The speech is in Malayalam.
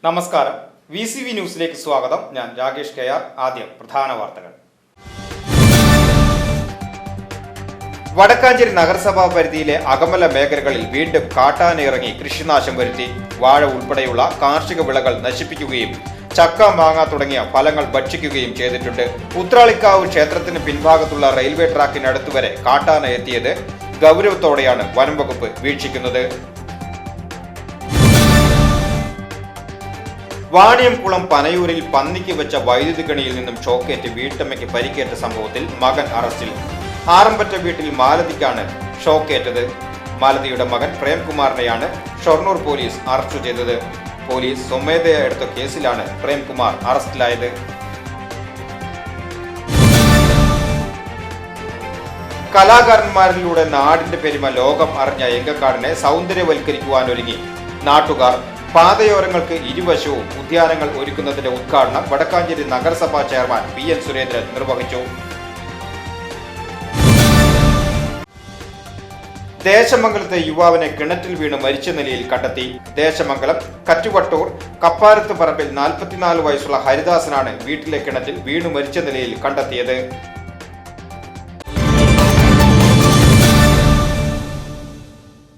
നമസ്കാരം. VCV ന്യൂസിലേക്ക് സ്വാഗതം. ഞാൻ രാകേഷ് കെ ആർ. ആദ്യം പ്രധാന വാർത്തകൾ. വടക്കാഞ്ചേരി നഗരസഭാ പരിധിയിലെ അകമല മേഖലകളിൽ വീണ്ടും കാട്ടാനയിറങ്ങി കൃഷിനാശം വരുത്തി. വാഴ ഉൾപ്പെടെയുള്ള കാർഷിക വിളകൾ നശിപ്പിക്കുകയും ചക്ക, മാങ്ങ തുടങ്ങിയ ഫലങ്ങൾ ഭക്ഷിക്കുകയും ചെയ്തിട്ടുണ്ട്. ഉത്രാളിക്കാവ് ക്ഷേത്രത്തിന് പിൻഭാഗത്തുള്ള റെയിൽവേ ട്രാക്കിനടുത്തുവരെ കാട്ടാന എത്തിയത് ഗൗരവത്തോടെയാണ് വനം വകുപ്പ് വീക്ഷിക്കുന്നത്. വാണിയംകുളം പനയൂരിൽ പന്നിക്ക് വെച്ച വൈദ്യുതി കണിയിൽ നിന്നും ഷോക്കേറ്റ് വീട്ടമ്മയ്ക്ക് പരിക്കേറ്റ സംഭവത്തിൽ മകൻ അറസ്റ്റിൽ. ആറമ്പറ്റ വീട്ടിൽ മാലതിക്കാണ് ഷോക്കേറ്റത്. മാലതിയുടെ മകൻ പ്രേംകുമാറിനെയാണ് ഷൊർണൂർ പോലീസ് അറസ്റ്റ് ചെയ്തത്. പോലീസ് സ്വമേധയാ എടുത്ത കേസിലാണ് പ്രേംകുമാർ അറസ്റ്റിലായത്. കലാകാരന്മാരിലൂടെ നാടിന്റെ പെരുമ ലോകം അറിഞ്ഞ എങ്കക്കാടിനെ സൗന്ദര്യവൽക്കരിക്കുവാനൊരുങ്ങി നാട്ടുകാർ. പാതയോരങ്ങൾക്ക് ഇരുവശവും ഉദ്യാനങ്ങൾ ഒരുക്കുന്നതിന്റെ ഉദ്ഘാടനം വടക്കാഞ്ചേരി നഗരസഭാ ചെയർമാൻ PN സുരേന്ദ്രൻ നിർവഹിച്ചു. ദേശമംഗലത്തെ യുവാവിനെ കിണറ്റിൽ വീണ് മരിച്ച നിലയിൽ കണ്ടെത്തി. ദേശമംഗലം കറ്റുവട്ടൂർ കപ്പാരത്ത് പറമ്പിൽ 44 വയസ്സുള്ള ഹരിദാസനാണ് വീട്ടിലെ കിണറ്റിൽ വീണു മരിച്ച നിലയിൽ കണ്ടെത്തിയത്.